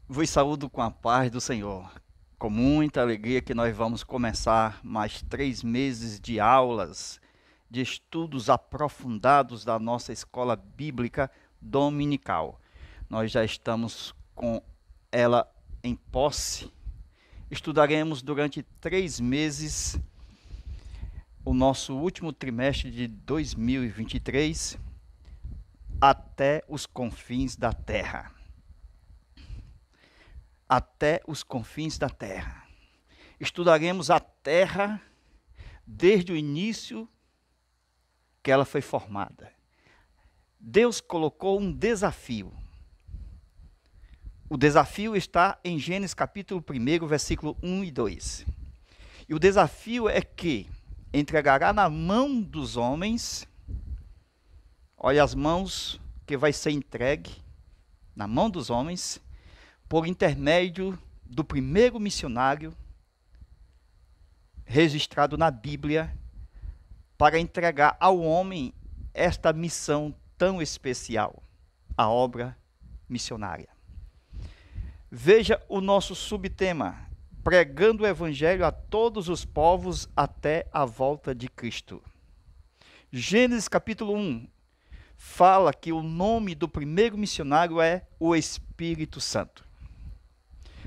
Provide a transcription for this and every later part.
Vos saúdo com a paz do Senhor. Com muita alegria que nós vamos começar mais 3 meses de aulas, de estudos aprofundados da nossa escola bíblica dominical. Nós já estamos com ela em posse. Estudaremos durante 3 meses o nosso último trimestre de 2023 até os confins da terra. Até os confins da terra. Estudaremos a terra desde o início que ela foi formada. Deus colocou um desafio. O desafio está em Gênesis capítulo 1, versículo 1 e 2. E o desafio é que entregará na mão dos homens, olha as mãos que vai ser entregue na mão dos homens, por intermédio do primeiro missionário registrado na Bíblia, para entregar ao homem esta missão tão especial, a obra missionária. Veja o nosso subtema: pregando o evangelho a todos os povos até a volta de Cristo. Gênesis capítulo 1 fala que o nome do primeiro missionário é o Espírito Santo.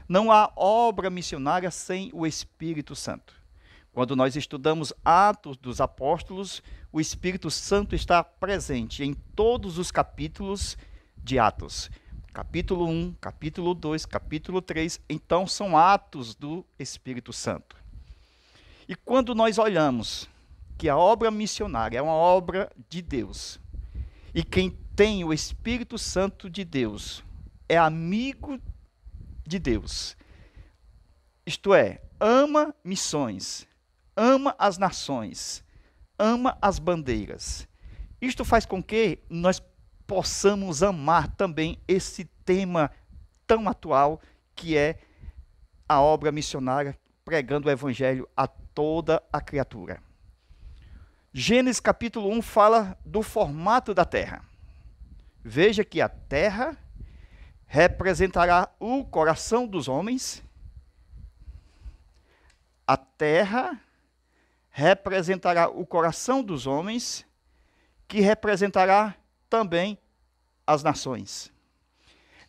Não há obra missionária sem o Espírito Santo. Quando nós estudamos Atos dos Apóstolos, o Espírito Santo está presente em todos os capítulos de Atos. Capítulo 1, capítulo 2, capítulo 3, então são atos do Espírito Santo. E quando nós olhamos que a obra missionária é uma obra de Deus, e quem tem o Espírito Santo de Deus é amigo de Deus, isto é, ama missões, ama as nações, ama as bandeiras. Isto faz com que nós possamos amar também esse tema tão atual que é a obra missionária, pregando o evangelho a toda a criatura. Gênesis capítulo 1 fala do formato da terra. Veja que a terra representará o coração dos homens. A terra representará o coração dos homens, que representará também as nações.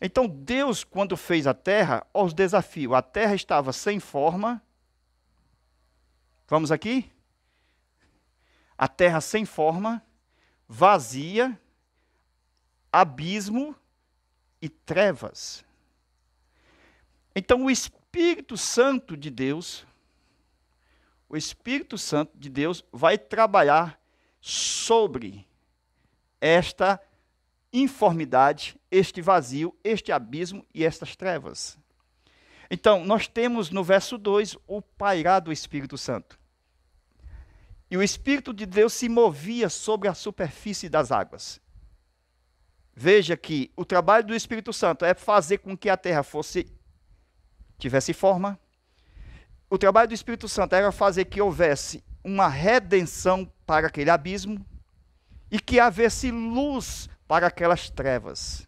Então Deus, quando fez a terra, os desafios. A terra estava sem forma. Vamos aqui? A terra sem forma, vazia, abismo e trevas. Então o Espírito Santo de Deus, vai trabalhar sobre esta informidade, este vazio, este abismo e estas trevas. Então, nós temos no verso 2 o pairar do Espírito Santo. E o Espírito de Deus se movia sobre a superfície das águas. Veja que o trabalho do Espírito Santo é fazer com que a terra tivesse forma. O trabalho do Espírito Santo era fazer que houvesse uma redenção para aquele abismo e que houvesse luz para aquelas trevas.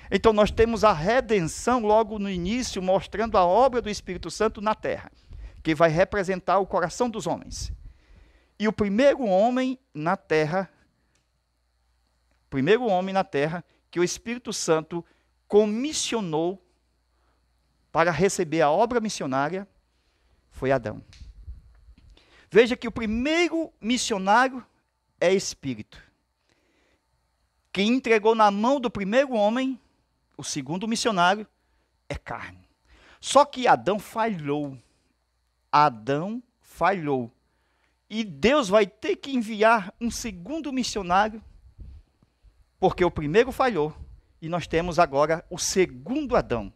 Então nós temos a redenção logo no início, mostrando a obra do Espírito Santo na terra, que vai representar o coração dos homens. E o primeiro homem na terra, que o Espírito Santo comissionou para receber a obra missionária, foi Adão. Veja que o primeiro missionário é Espírito. Quem entregou na mão do primeiro homem, o segundo missionário, é carne. Só que Adão falhou. E Deus vai ter que enviar um segundo missionário, porque o primeiro falhou. E nós temos agora o segundo Adão,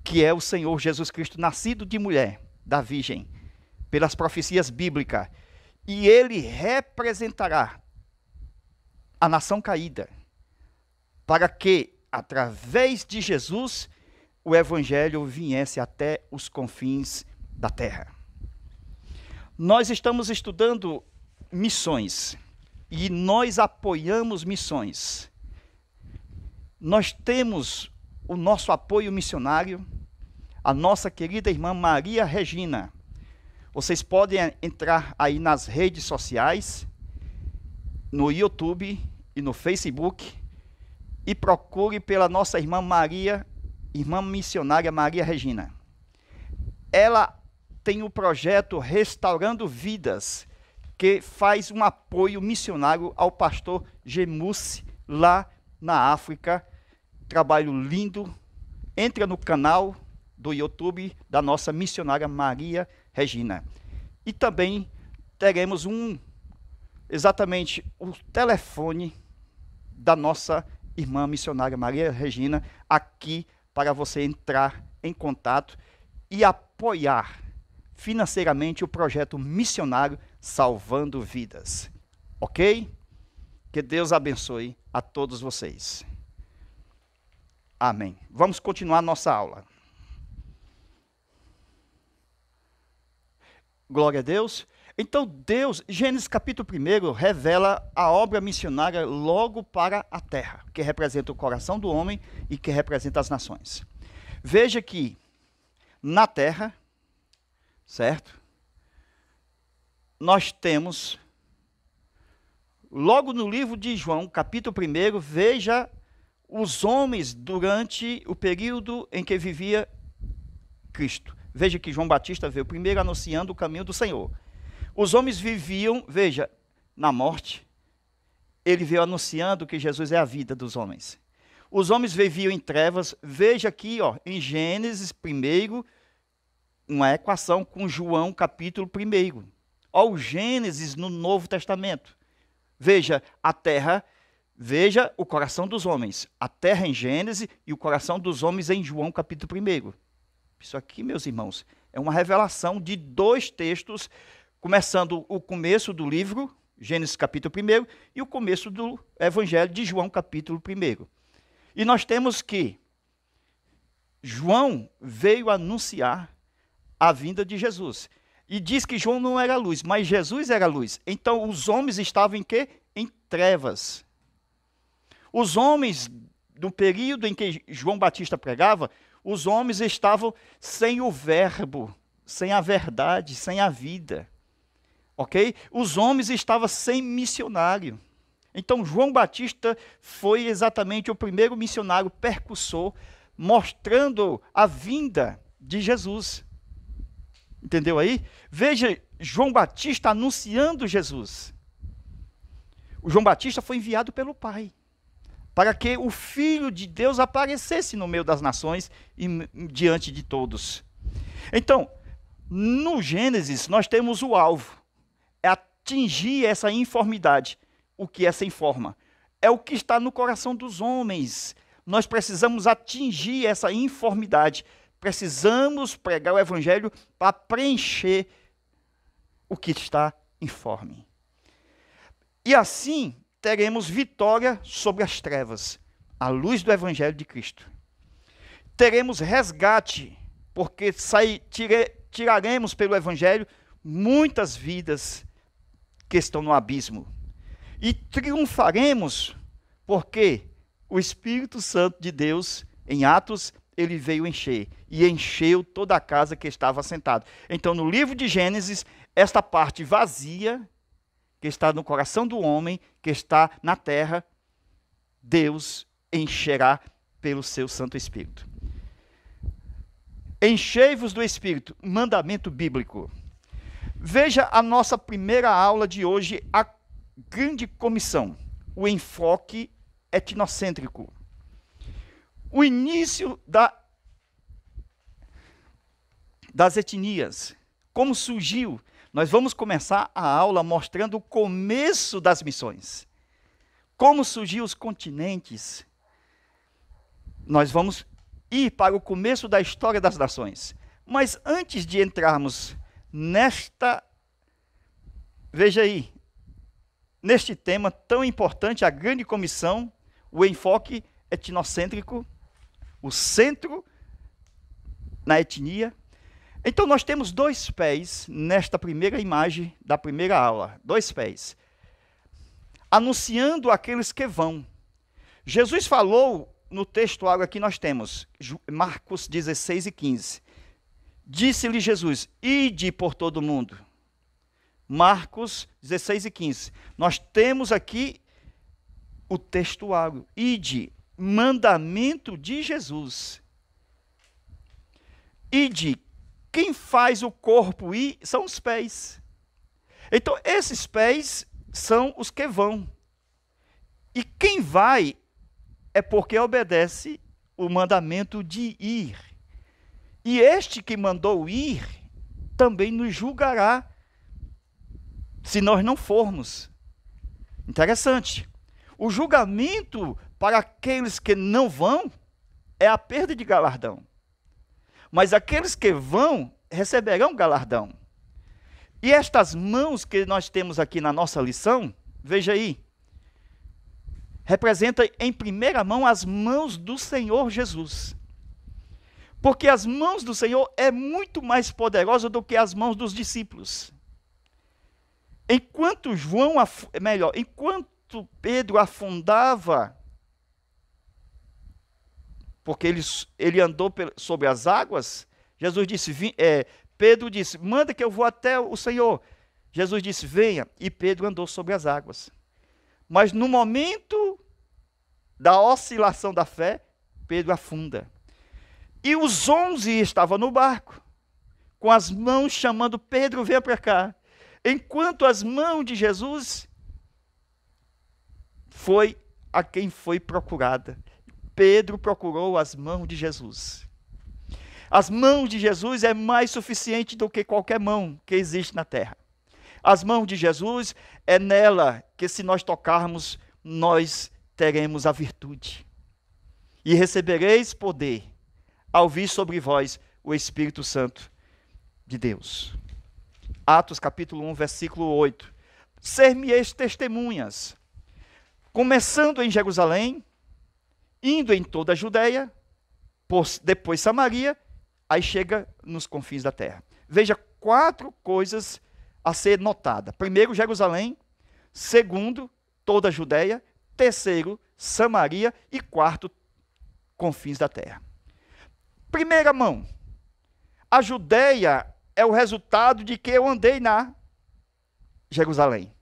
que é o Senhor Jesus Cristo, nascido de mulher, da virgem, pelas profecias bíblicas. E ele representará a nação caída, para que, através de Jesus, o evangelho viesse até os confins da terra. Nós estamos estudando missões e nós apoiamos missões. Nós temos o nosso apoio missionário, a nossa querida irmã Maria Regina. Vocês podem entrar aí nas redes sociais, no YouTube e no Facebook, e procure pela nossa irmã Maria, irmã missionária Maria Regina. Ela tem o projeto Restaurando Vidas, que faz um apoio missionário ao pastor Gemussi, lá na África. Trabalho lindo. Entra no canal do YouTube da nossa missionária Maria Regina. E também teremos exatamente o telefone da nossa irmã missionária Maria Regina aqui para você entrar em contato e apoiar financeiramente o projeto missionário Salvando Vidas. Ok? Que Deus abençoe a todos vocês. Amém. Vamos continuar nossa aula. Glória a Deus. Então Deus, Gênesis capítulo 1, revela a obra missionária logo para a terra, que representa o coração do homem e que representa as nações. Veja que na terra, certo? Nós temos, logo no livro de João, capítulo 1, veja os homens durante o período em que vivia Cristo. Veja que João Batista veio primeiro anunciando o caminho do Senhor. Os homens viviam, veja, na morte. Ele veio anunciando que Jesus é a vida dos homens. Os homens viviam em trevas. Veja aqui, ó, em Gênesis 1, uma equação com João capítulo 1. Ó, o Gênesis no Novo Testamento. Veja a terra, veja o coração dos homens. A terra em Gênesis e o coração dos homens em João capítulo 1. Isso aqui, meus irmãos, é uma revelação de dois textos, começando o começo do livro, Gênesis capítulo 1, e o começo do Evangelho de João capítulo 1. E nós temos que João veio anunciar a vinda de Jesus. E diz que João não era luz, mas Jesus era luz. Então os homens estavam em quê? Em trevas. Os homens, no período em que João Batista pregava, os homens estavam sem o verbo, sem a verdade, sem a vida. Ok? Os homens estavam sem missionário. Então João Batista foi exatamente o primeiro missionário percussor, mostrando a vinda de Jesus. Entendeu aí? Veja João Batista anunciando Jesus. O João Batista foi enviado pelo Pai, para que o Filho de Deus aparecesse no meio das nações e diante de todos. Então, no Gênesis, nós temos o alvo. É atingir essa informidade. O que é sem forma? É o que está no coração dos homens. Nós precisamos atingir essa informidade. Precisamos pregar o Evangelho para preencher o que está informe. E assim teremos vitória sobre as trevas, à luz do Evangelho de Cristo. Teremos resgate, porque tiraremos pelo Evangelho muitas vidas que estão no abismo. E triunfaremos, porque o Espírito Santo de Deus, em Atos, ele veio encher, e encheu toda a casa que estava assentada. Então, no livro de Gênesis, esta parte vazia, que está no coração do homem, que está na terra, Deus encherá pelo seu Santo Espírito. Enchei-vos do Espírito, mandamento bíblico. Veja a nossa primeira aula de hoje, a grande comissão, o enfoque etnocêntrico. O início das etnias, como surgiu. Nós vamos começar a aula mostrando o começo das missões. Como surgiu os continentes. Nós vamos ir para o começo da história das nações. Mas antes de entrarmos veja aí, neste tema tão importante, a grande comissão, o enfoque etnocêntrico, o centro na etnia. Então nós temos dois pés nesta primeira imagem da primeira aula, dois pés, anunciando aqueles que vão. Jesus falou no textuário aqui nós temos Marcos 16 e 15. Disse-lhe Jesus, ide por todo o mundo. Marcos 16 e 15. Nós temos aqui o textuário. Ide, mandamento de Jesus. Ide, quem faz o corpo ir são os pés. Então, esses pés são os que vão. E quem vai é porque obedece o mandamento de ir. E este que mandou ir também nos julgará se nós não formos. Interessante. O julgamento para aqueles que não vão é a perda de galardão. Mas aqueles que vão receberão galardão. E estas mãos que nós temos aqui na nossa lição, veja aí, representa em primeira mão as mãos do Senhor Jesus. Porque as mãos do Senhor é muito mais poderosa do que as mãos dos discípulos. Enquanto Pedro afundava, porque ele andou sobre as águas, Jesus disse, Pedro disse, manda que eu vou até o Senhor. Jesus disse, venha, e Pedro andou sobre as águas. Mas no momento da oscilação da fé, Pedro afunda. E os 11 estavam no barco, com as mãos chamando Pedro, venha para cá. Enquanto as mãos de Jesus foi a quem foi procurada. Pedro procurou as mãos de Jesus. As mãos de Jesus é mais suficiente do que qualquer mão que existe na terra. As mãos de Jesus é nela que se nós tocarmos, nós teremos a virtude. E recebereis poder ao vir sobre vós o Espírito Santo de Deus. Atos capítulo 1, versículo 8. Ser-me-eis testemunhas, começando em Jerusalém, indo em toda a Judeia, depois Samaria, aí chega nos confins da terra. Veja 4 coisas a ser notada. Primeiro, Jerusalém. Segundo, toda a Judeia. Terceiro, Samaria. E quarto, confins da terra. Primeira mão. A Judeia é o resultado de que eu andei na Jerusalém.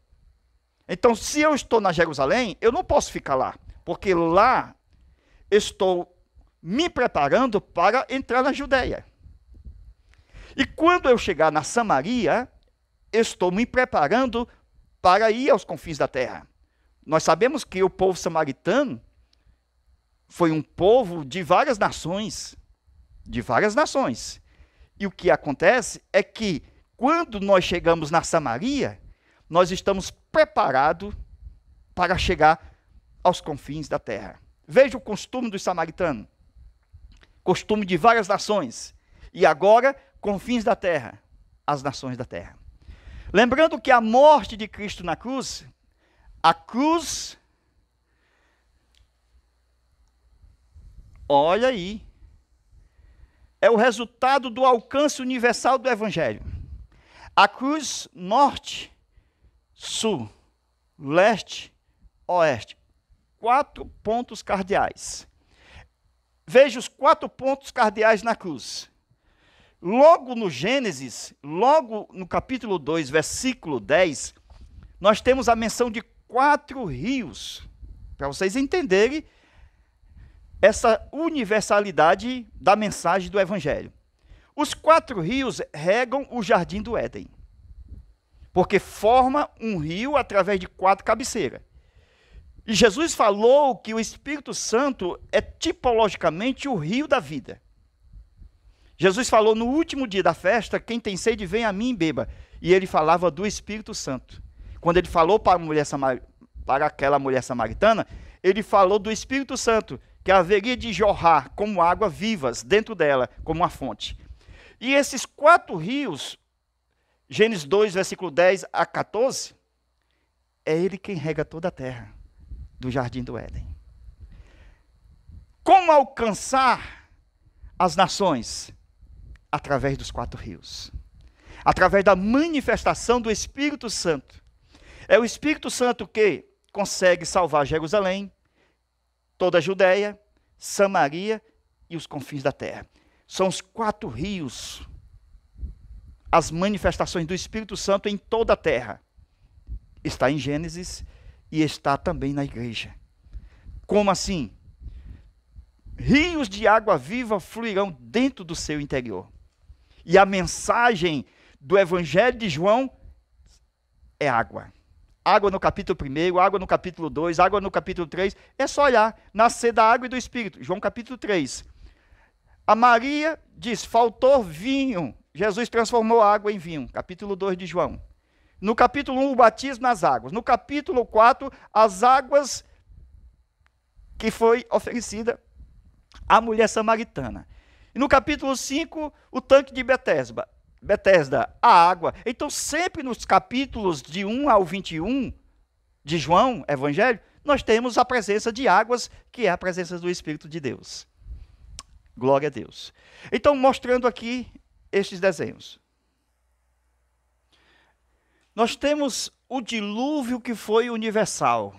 Então, se eu estou na Jerusalém, eu não posso ficar lá, porque lá estou me preparando para entrar na Judeia. E quando eu chegar na Samaria, estou me preparando para ir aos confins da terra. Nós sabemos que o povo samaritano foi um povo de várias nações. E o que acontece é que, quando nós chegamos na Samaria, nós estamos preparados para chegar aos confins da terra. Veja o costume dos samaritanos. Costume de várias nações. E agora, confins da terra. As nações da terra. Lembrando que a morte de Cristo na cruz, a cruz, olha aí, é o resultado do alcance universal do Evangelho. A cruz norte, sul, leste, oeste. 4 pontos cardeais. Veja os 4 pontos cardeais na cruz. Logo no Gênesis, logo no capítulo 2, versículo 10, nós temos a menção de 4 rios, para vocês entenderem essa universalidade da mensagem do Evangelho. Os 4 rios regam o jardim do Éden, porque forma um rio através de 4 cabeceiras. E Jesus falou que o Espírito Santo é tipologicamente o rio da vida. Jesus falou no último dia da festa, quem tem sede, vem a mim e beba. E ele falava do Espírito Santo. Quando ele falou para aquela mulher samaritana, ele falou do Espírito Santo, que haveria de jorrar como água vivas dentro dela, como uma fonte. E esses 4 rios, Gênesis 2, versículo 10 a 14, é ele quem rega toda a terra do jardim do Éden. Como alcançar as nações? Através dos 4 rios. Através da manifestação do Espírito Santo. É o Espírito Santo que consegue salvar Jerusalém, toda a Judeia, Samaria e os confins da terra. São os 4 rios, as manifestações do Espírito Santo em toda a terra. Está em Gênesis e está também na igreja. Como assim? Rios de água viva fluirão dentro do seu interior. E a mensagem do Evangelho de João é água. Água no capítulo 1, água no capítulo 2, água no capítulo 3. É só olhar, nascer da água e do Espírito. João capítulo 3. A Maria diz, faltou vinho. Jesus transformou a água em vinho. Capítulo 2 de João. No capítulo 1, o batismo nas águas. No capítulo 4, as águas que foi oferecida à mulher samaritana. E no capítulo 5, o tanque de Betesda, a água. Então, sempre nos capítulos de 1 ao 21 de João, Evangelho, nós temos a presença de águas, que é a presença do Espírito de Deus. Glória a Deus. Então, mostrando aqui estes desenhos. Nós temos o dilúvio que foi universal.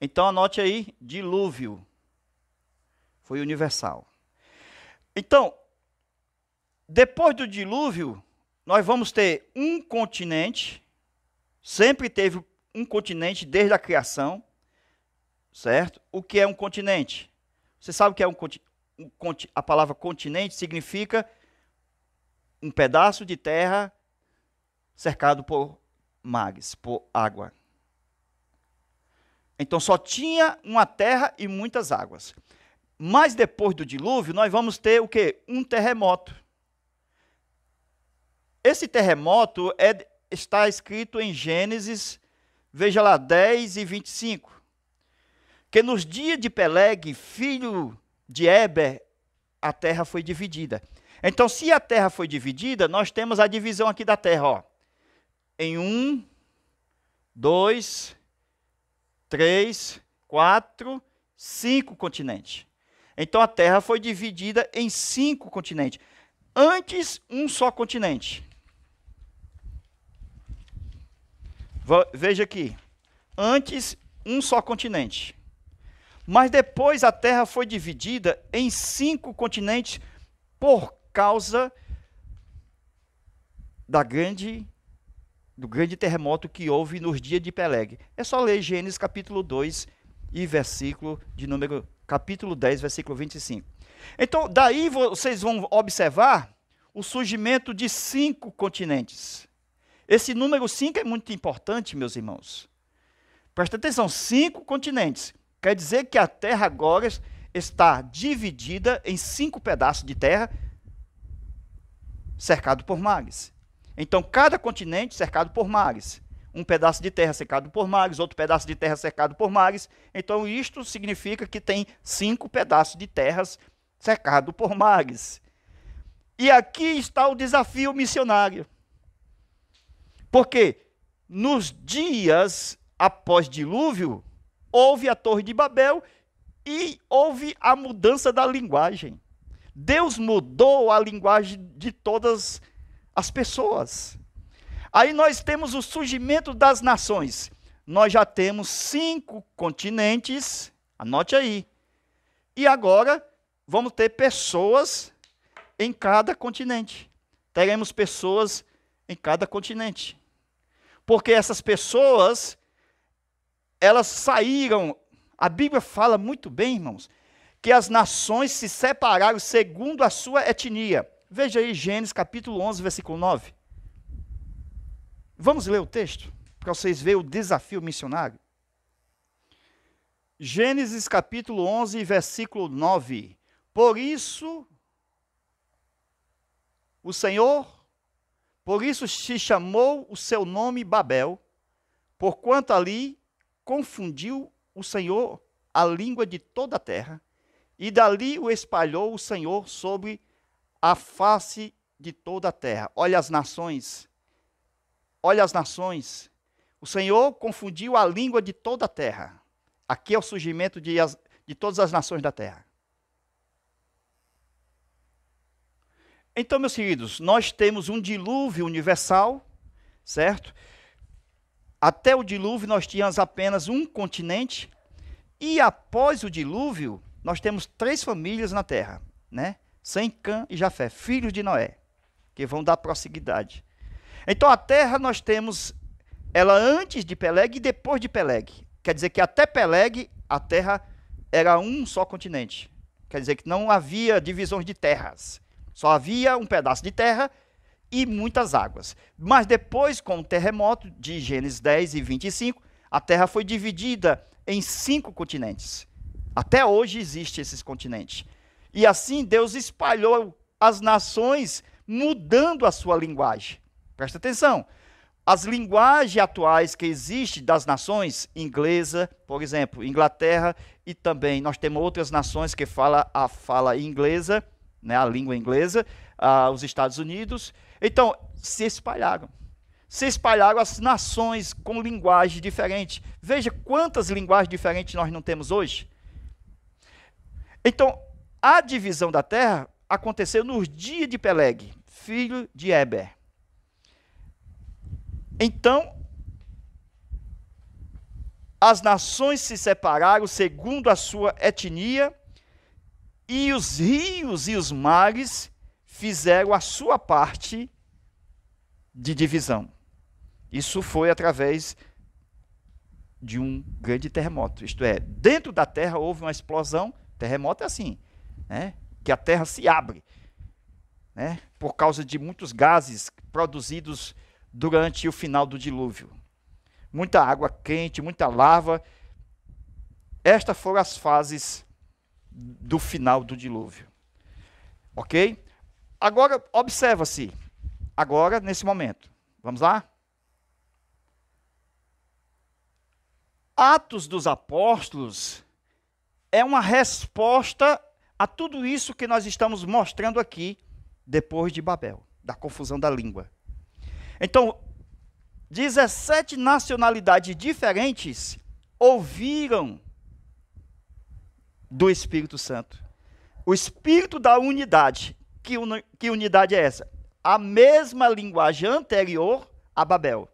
Então, anote aí, dilúvio. Foi universal. Então, depois do dilúvio, nós vamos ter um continente, sempre teve um continente desde a criação, certo? O que é um continente? Você sabe o que é um continente? A palavra continente significa um pedaço de terra cercado por mares, por água. Então só tinha uma terra e muitas águas. Mas depois do dilúvio, nós vamos ter o quê? Um terremoto. Esse terremoto está escrito em Gênesis, veja lá, 10 e 25. Que nos dias de Peleg, filho de Eber, a terra foi dividida. Então, se a terra foi dividida, nós temos a divisão aqui da terra, ó, em 1, 2, 3, 4, 5 continentes. Então, a terra foi dividida em 5 continentes. Antes, um só continente. Veja aqui. Antes, um só continente. Mas depois a terra foi dividida em 5 continentes por causa do grande terremoto que houve nos dias de Peleg. É só ler Gênesis capítulo 2 e capítulo 10, versículo 25. Então, daí vocês vão observar o surgimento de 5 continentes. Esse número 5 é muito importante, meus irmãos. Presta atenção, 5 continentes. Quer dizer que a terra agora está dividida em 5 pedaços de terra cercado por mares. Então, cada continente cercado por mares. Um pedaço de terra cercado por mares, outro pedaço de terra cercado por mares. Então, isto significa que tem 5 pedaços de terras cercado por mares. E aqui está o desafio missionário. Porque nos dias após dilúvio, houve a Torre de Babel e houve a mudança da linguagem. Deus mudou a linguagem de todas as pessoas. Aí nós temos o surgimento das nações. Nós já temos 5 continentes, anote aí. E agora vamos ter pessoas em cada continente. Teremos pessoas em cada continente. Porque essas pessoas, elas saíram, a Bíblia fala muito bem, irmãos, que as nações se separaram segundo a sua etnia. Veja aí Gênesis capítulo 11, versículo 9. Vamos ler o texto, para vocês verem o desafio missionário. Gênesis capítulo 11, versículo 9. Por isso se chamou o seu nome Babel, porquanto ali confundiu o Senhor a língua de toda a terra, e dali o espalhou o Senhor sobre a face de toda a terra. Olha as nações. Olha as nações. O Senhor confundiu a língua de toda a terra. Aqui é o surgimento de todas as nações da terra. Então, meus queridos, nós temos um dilúvio universal, certo? Até o dilúvio nós tínhamos apenas um continente, e após o dilúvio, nós temos 3 famílias na terra, né? Sem, Cã e Jafé, filhos de Noé, que vão dar prosseguidade. Então a terra nós temos ela antes de Peleg e depois de Peleg. Quer dizer que até Peleg a terra era um só continente. Quer dizer que não havia divisões de terras. Só havia um pedaço de terra e muitas águas. Mas depois, com o terremoto de Gênesis 10 e 25, a terra foi dividida em 5 continentes. Até hoje existem esses continentes. E assim Deus espalhou as nações, mudando a sua linguagem. Presta atenção. As linguagens atuais que existem das nações, inglesa, por exemplo, Inglaterra, e também nós temos outras nações que falam a fala inglesa, né, a língua inglesa, os Estados Unidos. Então, se espalharam. Se espalharam as nações com linguagem diferente. Veja quantas linguagens diferentes nós não temos hoje. Então, a divisão da terra aconteceu nos dias de Peleg, filho de Eber. Então, as nações se separaram segundo a sua etnia, e os rios e os mares fizeram a sua parte de divisão. Isso foi através de um grande terremoto. Isto é, dentro da terra houve uma explosão. Terremoto é assim, né? Que a terra se abre, né? Por causa de muitos gases produzidos durante o final do dilúvio. Muita água quente, muita lava. Estas foram as fases do final do dilúvio. Ok? Agora, observa-se. Agora, nesse momento. Vamos lá? Atos dos Apóstolos é uma resposta a tudo isso que nós estamos mostrando aqui depois de Babel, da confusão da língua. Então, 17 nacionalidades diferentes ouviram do Espírito Santo. O Espírito da unidade. Que unidade é essa? A mesma linguagem anterior a Babel.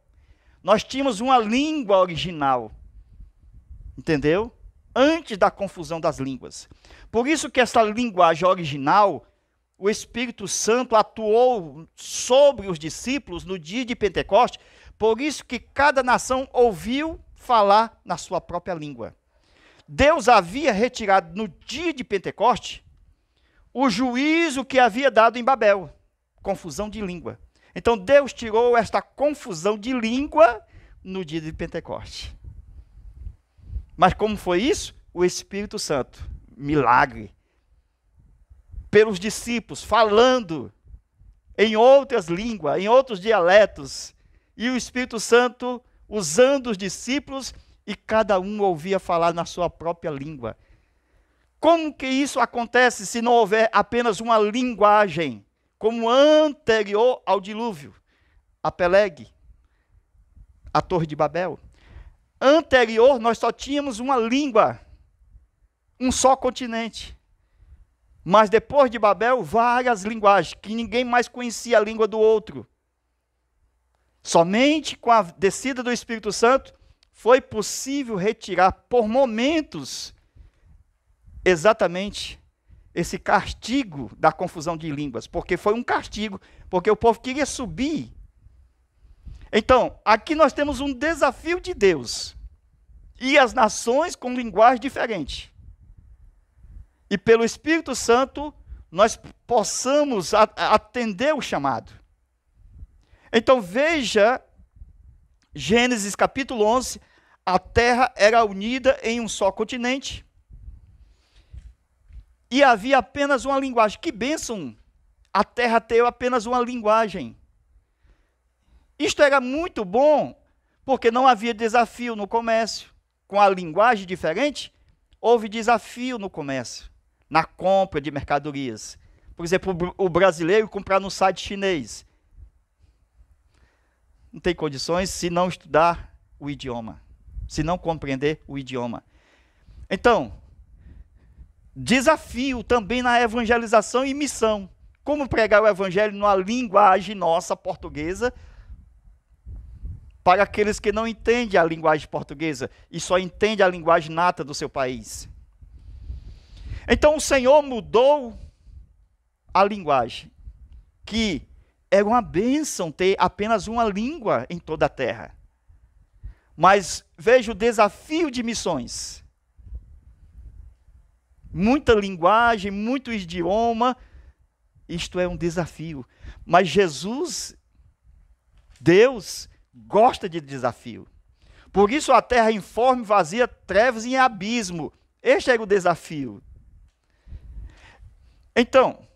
Nós tínhamos uma língua original. Entendeu? Antes da confusão das línguas. Por isso que essa linguagem original, o Espírito Santo atuou sobre os discípulos no dia de Pentecostes, por isso que cada nação ouviu falar na sua própria língua. Deus havia retirado no dia de Pentecostes o juízo que havia dado em Babel, confusão de língua. Então Deus tirou esta confusão de língua no dia de Pentecostes. Mas como foi isso? O Espírito Santo, milagre, pelos discípulos, falando em outras línguas, em outros dialetos, e o Espírito Santo usando os discípulos, e cada um ouvia falar na sua própria língua. Como que isso acontece se não houver apenas uma linguagem, como anterior ao dilúvio, a Peleg, a Torre de Babel? Anterior, nós só tínhamos uma língua, um só continente. Mas depois de Babel, várias linguagens, que ninguém mais conhecia a língua do outro. Somente com a descida do Espírito Santo, foi possível retirar por momentos, exatamente, esse castigo da confusão de línguas. Porque foi um castigo, porque o povo queria subir. Então, aqui nós temos um desafio de Deus. E as nações com linguagem diferente. E pelo Espírito Santo, nós possamos atender o chamado. Então, veja, Gênesis capítulo 11, a terra era unida em um só continente. E havia apenas uma linguagem. Que bênção! A terra teve apenas uma linguagem. Isto era muito bom, porque não havia desafio no comércio. Com a linguagem diferente, houve desafio no comércio, na compra de mercadorias. Por exemplo, o brasileiro comprar no site chinês. Não tem condições se não estudar o idioma, se não compreender o idioma. Então, desafio também na evangelização e missão. Como pregar o evangelho numa linguagem nossa, portuguesa, para aqueles que não entendem a linguagem portuguesa e só entendem a linguagem nata do seu país. Então o Senhor mudou a linguagem, que era uma bênção ter apenas uma língua em toda a terra. Mas veja o desafio de missões. Muita linguagem, muito idioma, isto é um desafio. Mas Jesus, Deus, gosta de desafio. Por isso a terra informe, vazia, trevas e abismo. Este era o desafio. Então,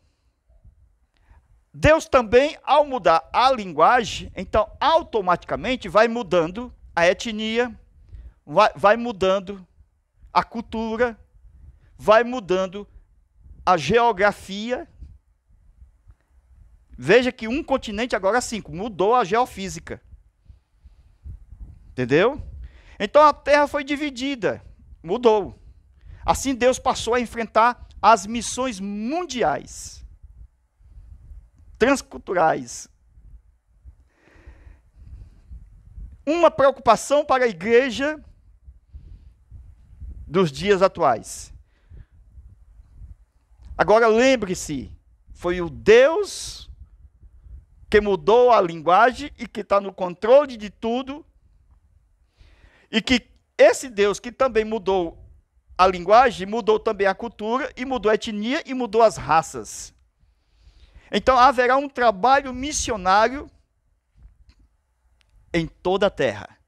Deus também, ao mudar a linguagem, então automaticamente vai mudando a etnia, vai mudando a cultura, vai mudando a geografia. Veja que um continente agora sim, mudou a geofísica. Entendeu? Então a terra foi dividida, mudou. Assim Deus passou a enfrentar as missões mundiais, transculturais. Uma preocupação para a igreja dos dias atuais. Agora lembre-se, foi o Deus que mudou a linguagem e que está no controle de tudo, e que esse Deus que também mudou a linguagem, mudou também a cultura, e mudou a etnia, e mudou as raças. Então haverá um trabalho missionário em toda a terra.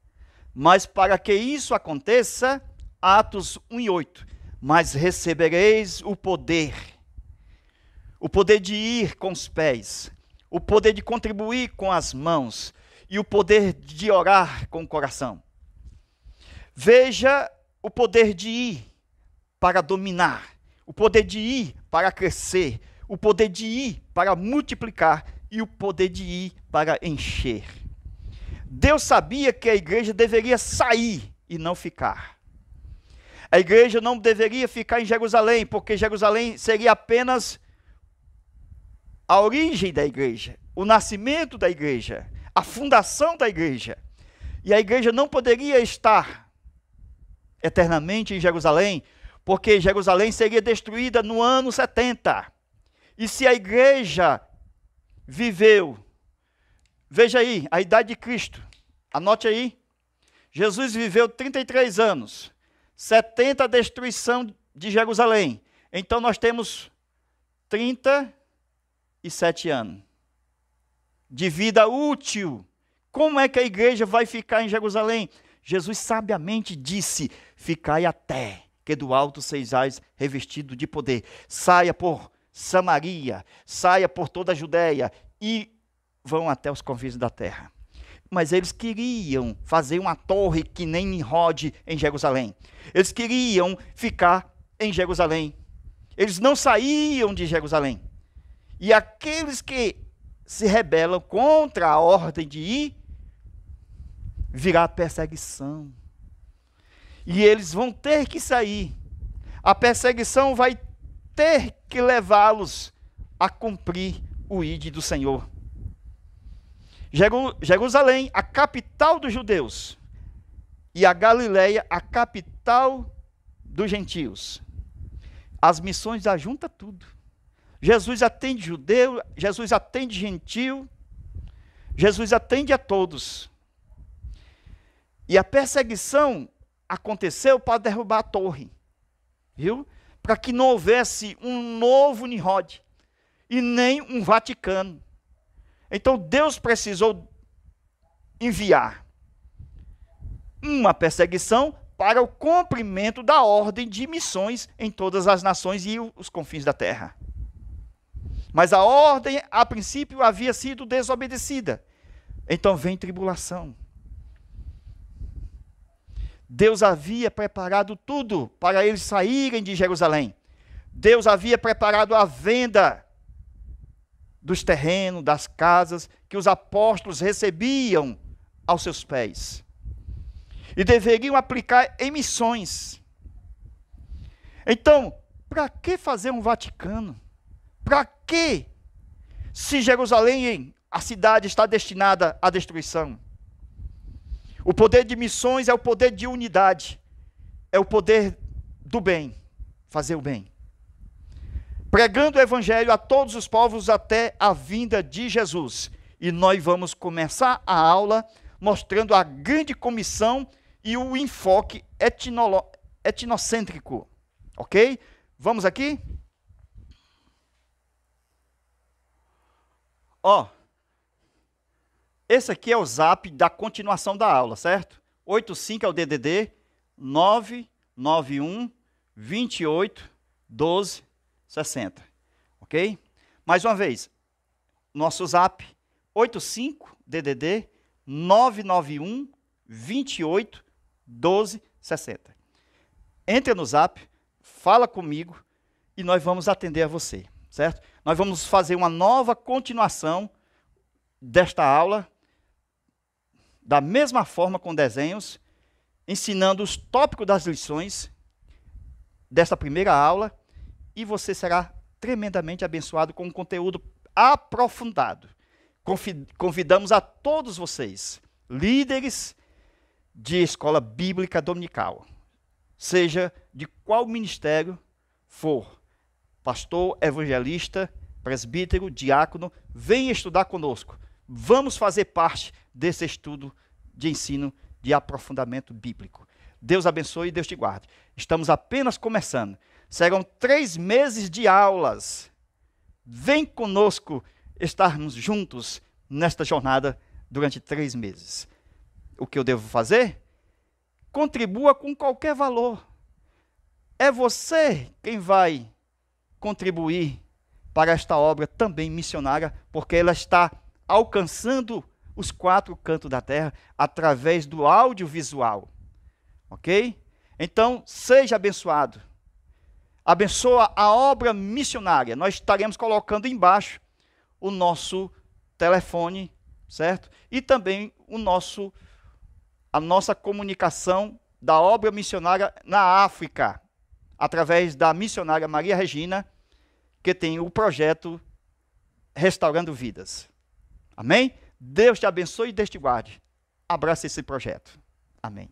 Mas para que isso aconteça, Atos 1:8, mas recebereis o poder de ir com os pés, o poder de contribuir com as mãos, e o poder de orar com o coração. Veja o poder de ir para dominar, o poder de ir para crescer, o poder de ir para multiplicar e o poder de ir para encher. Deus sabia que a igreja deveria sair e não ficar. A igreja não deveria ficar em Jerusalém, porque Jerusalém seria apenas a origem da igreja, o nascimento da igreja, a fundação da igreja. E a igreja não poderia estar eternamente em Jerusalém, porque Jerusalém seria destruída no ano 70. E se a igreja viveu, veja aí, a idade de Cristo, anote aí, Jesus viveu 33 anos, 70 a destruição de Jerusalém, então nós temos 37 anos de vida útil. Como é que a igreja vai ficar em Jerusalém? Jesus sabiamente disse, ficai até que do alto sejais revestido de poder. Saia por Samaria, saia por toda a Judéia e vão até os confins da terra. Mas eles queriam fazer uma torre que nem Nimrod em Jerusalém. Eles queriam ficar em Jerusalém. Eles não saíam de Jerusalém. E aqueles que se rebelam contra a ordem de ir, virá perseguição. E eles vão ter que sair. A perseguição vai ter que levá-los a cumprir o ide do Senhor. Jerusalém, a capital dos judeus, e a Galileia, a capital dos gentios. As missões ajuntam tudo. Jesus atende judeu, Jesus atende gentil, Jesus atende a todos. E a perseguição aconteceu para derrubar a torre, viu? Para que não houvesse um novo Nimrod e nem um Vaticano. Então Deus precisou enviar uma perseguição para o cumprimento da ordem de missões em todas as nações e os confins da terra. Mas a ordem, a princípio, havia sido desobedecida. Então vem tribulação. Deus havia preparado tudo para eles saírem de Jerusalém. Deus havia preparado a venda dos terrenos, das casas, que os apóstolos recebiam aos seus pés. E deveriam aplicar em missões. Então, para que fazer um Vaticano? Para que? Se Jerusalém, a cidade, está destinada à destruição. O poder de missões é o poder de unidade. É o poder do bem. Fazer o bem. pregando o evangelho a todos os povos até a vinda de Jesus. E nós vamos começar a aula mostrando a grande comissão e o enfoque etnocêntrico. Ok? Vamos aqui? Ó, esse aqui é o zap da continuação da aula, certo? 85 é o DDD 991 28 12 60. Ok? Mais uma vez, nosso zap 85 DDD 991 28 12 60. Entra no zap, fala comigo e nós vamos atender a você, certo? Nós vamos fazer uma nova continuação desta aula, da mesma forma com desenhos, ensinando os tópicos das lições desta primeira aula, e você será tremendamente abençoado com um conteúdo aprofundado. Convidamos a todos vocês, líderes de escola bíblica dominical, seja de qual ministério for, pastor, evangelista, presbítero, diácono, venha estudar conosco. Vamos fazer parte desse estudo de ensino de aprofundamento bíblico. Deus abençoe e Deus te guarde. Estamos apenas começando. Serão 3 meses de aulas. Vem conosco estarmos juntos nesta jornada durante 3 meses. O que eu devo fazer? Contribua com qualquer valor. É você quem vai contribuir para esta obra também missionária, porque ela está alcançando os 4 cantos da terra através do audiovisual. Ok? Então, seja abençoado. Abençoa a obra missionária. Nós estaremos colocando embaixo o nosso telefone, certo? E também a nossa comunicação da obra missionária na África, através da missionária Maria Regina, que tem o projeto Restaurando Vidas. Amém? Deus te abençoe e Deus te guarde. Abraça esse projeto. Amém.